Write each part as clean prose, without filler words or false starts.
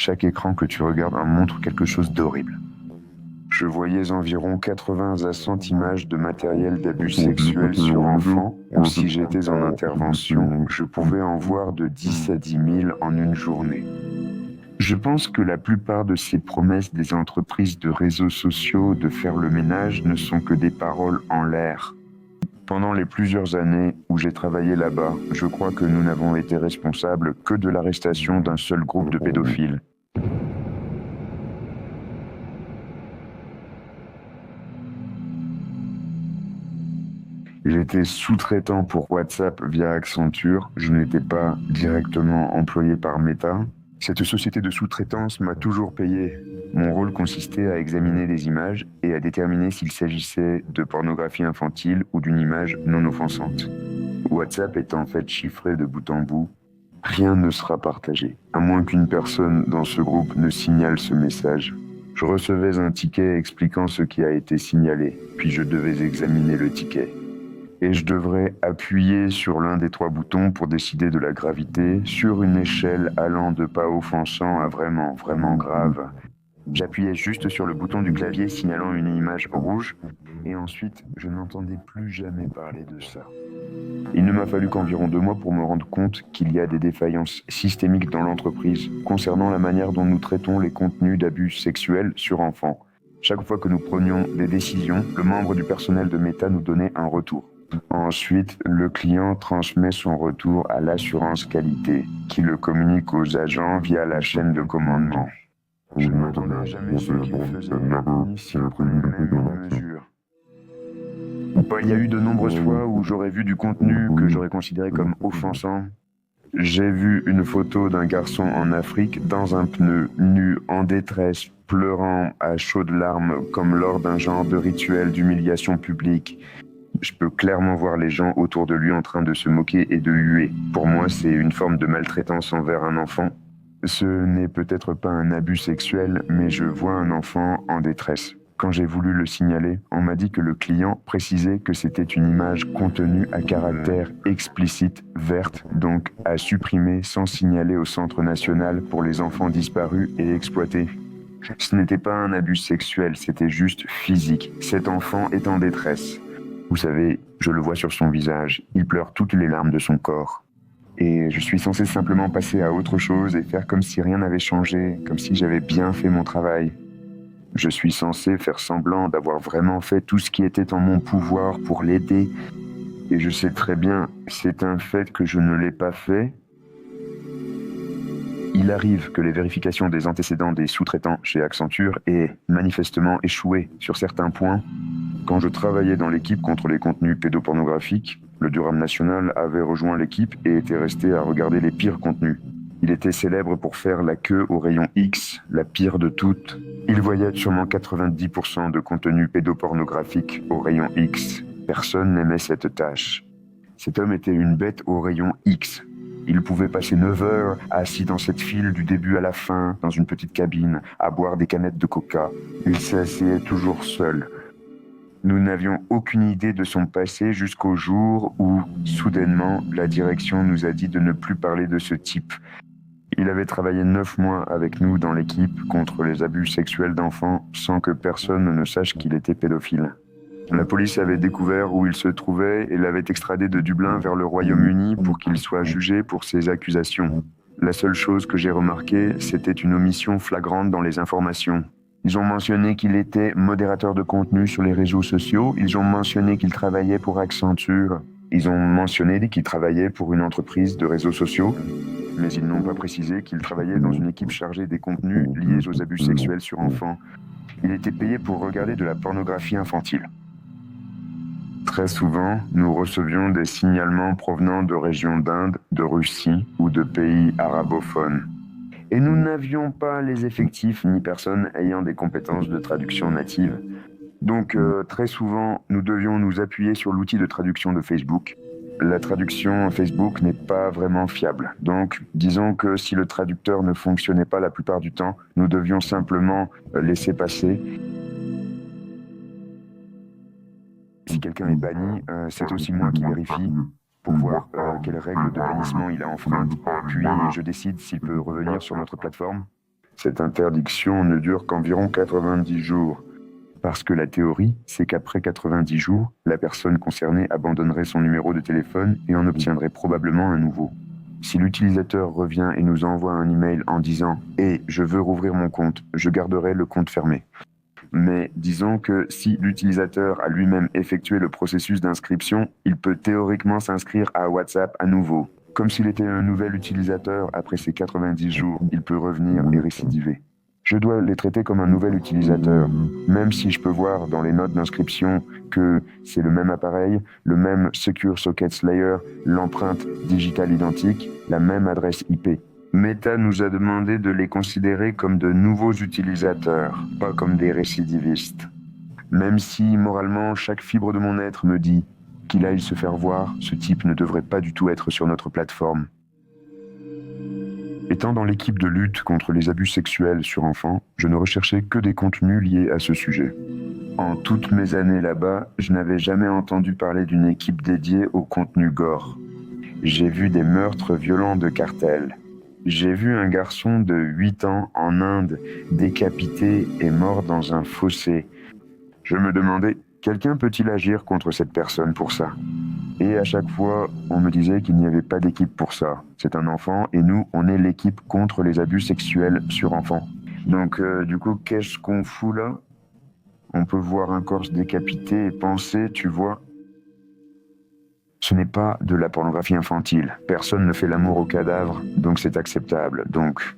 Chaque écran que tu regardes montre quelque chose d'horrible. Je voyais environ 80 à 100 images de matériel d'abus sexuels sur enfants, ou si j'étais en intervention, je pouvais en voir de 10 à 10 000 en une journée. Je pense que la plupart de ces promesses des entreprises de réseaux sociaux de faire le ménage ne sont que des paroles en l'air. Pendant les plusieurs années où j'ai travaillé là-bas, je crois que nous n'avons été responsables que de l'arrestation d'un seul groupe de pédophiles. J'étais sous-traitant pour WhatsApp via Accenture, je n'étais pas directement employé par Meta. Cette société de sous-traitance m'a toujours payé. Mon rôle consistait à examiner les images et à déterminer s'il s'agissait de pornographie infantile ou d'une image non offensante. WhatsApp est en fait chiffré de bout en bout. Rien ne sera partagé, à moins qu'une personne dans ce groupe ne signale ce message. Je recevais un ticket expliquant ce qui a été signalé, puis je devais examiner le ticket. Et je devrais appuyer sur l'un des 3 boutons pour décider de la gravité sur une échelle allant de pas offensant à vraiment, vraiment grave. J'appuyais juste sur le bouton du clavier signalant une image rouge et ensuite je n'entendais plus jamais parler de ça. Il ne m'a fallu qu'environ 2 mois pour me rendre compte qu'il y a des défaillances systémiques dans l'entreprise concernant la manière dont nous traitons les contenus d'abus sexuels sur enfants. Chaque fois que nous prenions des décisions, le membre du personnel de Meta nous donnait un retour. Ensuite, le client transmet son retour à l'assurance qualité, qui le communique aux agents via la chaîne de commandement. Je n'entendais jamais ce qu'il faisait, ni s'il prenait même une mesure. Il y a eu de nombreuses fois où j'aurais vu du contenu que j'aurais considéré comme offensant. J'ai vu une photo d'un garçon en Afrique dans un pneu, nu, en détresse, pleurant à chaudes larmes, comme lors d'un genre de rituel d'humiliation publique. Je peux clairement voir les gens autour de lui en train de se moquer et de huer. Pour moi, c'est une forme de maltraitance envers un enfant. Ce n'est peut-être pas un abus sexuel, mais je vois un enfant en détresse. Quand j'ai voulu le signaler, on m'a dit que le client précisait que c'était une image contenue à caractère explicite, verte, donc à supprimer sans signaler au Centre national pour les enfants disparus et exploités. Ce n'était pas un abus sexuel, c'était juste physique. Cet enfant est en détresse. Vous savez, je le vois sur son visage, il pleure toutes les larmes de son corps. Et je suis censé simplement passer à autre chose et faire comme si rien n'avait changé, comme si j'avais bien fait mon travail. Je suis censé faire semblant d'avoir vraiment fait tout ce qui était en mon pouvoir pour l'aider. Et je sais très bien, c'est un fait que je ne l'ai pas fait. Il arrive que les vérifications des antécédents des sous-traitants chez Accenture aient manifestement échoué sur certains points. Quand je travaillais dans l'équipe contre les contenus pédopornographiques, le Durham National avait rejoint l'équipe et était resté à regarder les pires contenus. Il était célèbre pour faire la queue au rayon X, la pire de toutes. Il voyait sûrement 90% de contenu pédopornographique au rayon X. Personne n'aimait cette tâche. Cet homme était une bête au rayon X. Il pouvait passer 9 heures assis dans cette file du début à la fin, dans une petite cabine, à boire des canettes de coca. Il s'asseyait toujours seul. Nous n'avions aucune idée de son passé jusqu'au jour où, soudainement, la direction nous a dit de ne plus parler de ce type. Il avait travaillé 9 mois avec nous dans l'équipe contre les abus sexuels d'enfants sans que personne ne sache qu'il était pédophile. La police avait découvert où il se trouvait et l'avait extradé de Dublin vers le Royaume-Uni pour qu'il soit jugé pour ces accusations. La seule chose que j'ai remarquée, c'était une omission flagrante dans les informations. Ils ont mentionné qu'il était modérateur de contenu sur les réseaux sociaux. Ils ont mentionné qu'il travaillait pour Accenture. Ils ont mentionné qu'il travaillait pour une entreprise de réseaux sociaux. Mais ils n'ont pas précisé qu'il travaillait dans une équipe chargée des contenus liés aux abus sexuels sur enfants. Il était payé pour regarder de la pornographie infantile. Très souvent, nous recevions des signalements provenant de régions d'Inde, de Russie ou de pays arabophones. Et nous n'avions pas les effectifs ni personne ayant des compétences de traduction natives. Donc très souvent, nous devions nous appuyer sur l'outil de traduction de Facebook. La traduction Facebook n'est pas vraiment fiable. Donc disons que si le traducteur ne fonctionnait pas la plupart du temps, nous devions simplement laisser passer. Si quelqu'un est banni, c'est aussi moi qui vérifie pour voir quelles règles de bannissement il a enfreintes. Puis je décide s'il peut revenir sur notre plateforme. Cette interdiction ne dure qu'environ 90 jours. Parce que la théorie, c'est qu'après 90 jours, la personne concernée abandonnerait son numéro de téléphone et en obtiendrait probablement un nouveau. Si l'utilisateur revient et nous envoie un email en disant « Hey, je veux rouvrir mon compte », je garderai le compte fermé. Mais disons que si l'utilisateur a lui-même effectué le processus d'inscription, il peut théoriquement s'inscrire à WhatsApp à nouveau. Comme s'il était un nouvel utilisateur après ces 90 jours, il peut revenir et récidiver. Je dois les traiter comme un nouvel utilisateur, même si je peux voir dans les notes d'inscription que c'est le même appareil, le même Secure Sockets Layer, l'empreinte digitale identique, la même adresse IP. Meta nous a demandé de les considérer comme de nouveaux utilisateurs, pas comme des récidivistes. Même si, moralement, chaque fibre de mon être me dit qu'il aille se faire voir, ce type ne devrait pas du tout être sur notre plateforme. Étant dans l'équipe de lutte contre les abus sexuels sur enfants, je ne recherchais que des contenus liés à ce sujet. En toutes mes années là-bas, je n'avais jamais entendu parler d'une équipe dédiée au contenu gore. J'ai vu des meurtres violents de cartels. J'ai vu un garçon de 8 ans en Inde décapité et mort dans un fossé. Je me demandais, quelqu'un peut-il agir contre cette personne pour ça ? Et à chaque fois, on me disait qu'il n'y avait pas d'équipe pour ça. C'est un enfant et nous, on est l'équipe contre les abus sexuels sur enfants. Donc, du coup, qu'est-ce qu'on fout là ? On peut voir un corps se décapiter et penser, tu vois. Ce n'est pas de la pornographie infantile. Personne ne fait l'amour au cadavre, donc c'est acceptable. Donc,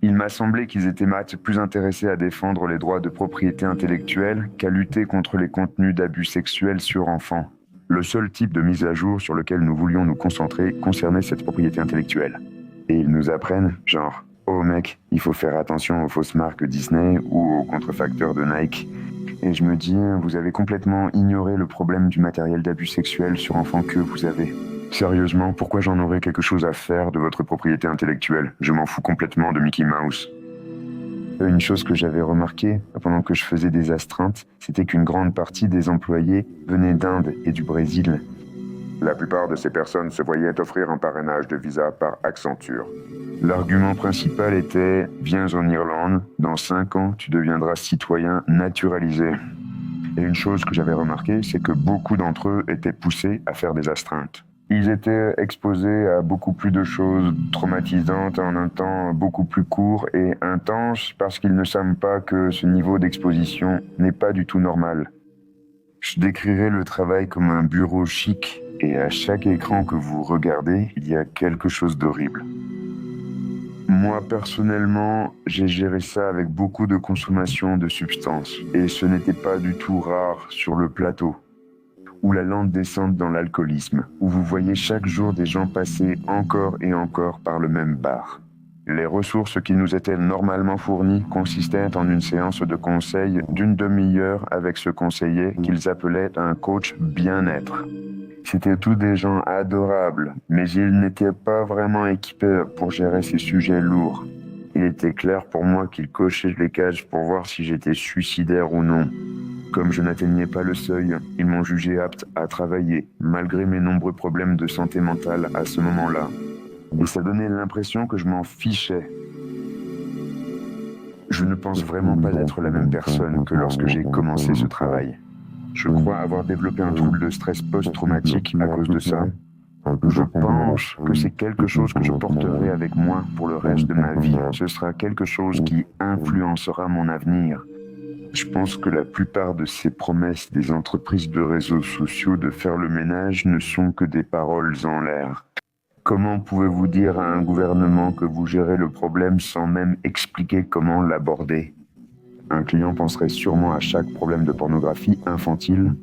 il m'a semblé qu'ils étaient plus intéressés à défendre les droits de propriété intellectuelle qu'à lutter contre les contenus d'abus sexuels sur enfants. Le seul type de mise à jour sur lequel nous voulions nous concentrer concernait cette propriété intellectuelle. Et ils nous apprennent, genre, oh mec, il faut faire attention aux fausses marques Disney ou aux contrefacteurs de Nike. Et je me dis, vous avez complètement ignoré le problème du matériel d'abus sexuel sur enfants que vous avez. Sérieusement, pourquoi j'en aurais quelque chose à faire de votre propriété intellectuelle ? Je m'en fous complètement de Mickey Mouse. Une chose que j'avais remarquée pendant que je faisais des astreintes, c'était qu'une grande partie des employés venaient d'Inde et du Brésil. La plupart de ces personnes se voyaient offrir un parrainage de visa par Accenture. L'argument principal était « Viens en Irlande, dans 5 ans, tu deviendras citoyen naturalisé ». Et une chose que j'avais remarquée, c'est que beaucoup d'entre eux étaient poussés à faire des astreintes. Ils étaient exposés à beaucoup plus de choses traumatisantes en un temps beaucoup plus court et intense parce qu'ils ne savent pas que ce niveau d'exposition n'est pas du tout normal. Je décrirais le travail comme un bureau chic et à chaque écran que vous regardez, il y a quelque chose d'horrible. Moi, personnellement, j'ai géré ça avec beaucoup de consommation de substances et ce n'était pas du tout rare sur le plateau. Ou la lente descente dans l'alcoolisme, où vous voyez chaque jour des gens passer encore et encore par le même bar. Les ressources qui nous étaient normalement fournies consistaient en une séance de conseil d'une demi-heure avec ce conseiller qu'ils appelaient un coach bien-être. C'étaient tous des gens adorables, mais ils n'étaient pas vraiment équipés pour gérer ces sujets lourds. Il était clair pour moi qu'ils cochaient les cases pour voir si j'étais suicidaire ou non. Comme je n'atteignais pas le seuil, ils m'ont jugé apte à travailler, malgré mes nombreux problèmes de santé mentale à ce moment-là. Et ça donnait l'impression que je m'en fichais. Je ne pense vraiment pas être la même personne que lorsque j'ai commencé ce travail. Je crois avoir développé un trouble de stress post-traumatique à cause de ça. Je pense que c'est quelque chose que je porterai avec moi pour le reste de ma vie. Ce sera quelque chose qui influencera mon avenir. Je pense que la plupart de ces promesses des entreprises de réseaux sociaux de faire le ménage ne sont que des paroles en l'air. Comment pouvez-vous dire à un gouvernement que vous gérez le problème sans même expliquer comment l'aborder ? Un client penserait sûrement à chaque problème de pornographie infantile.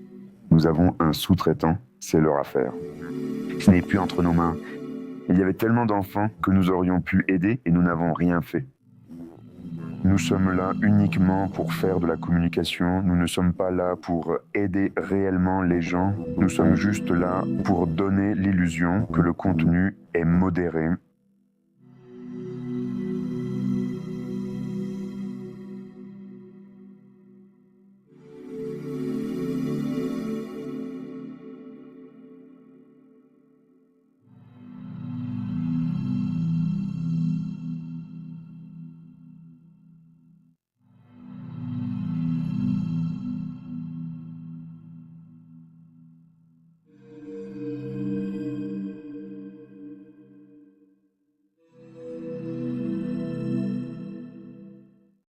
Nous avons un sous-traitant, c'est leur affaire. Ce n'est plus entre nos mains. Il y avait tellement d'enfants que nous aurions pu aider et nous n'avons rien fait. Nous sommes là uniquement pour faire de la communication. Nous ne sommes pas là pour aider réellement les gens. Nous sommes juste là pour donner l'illusion que le contenu est modéré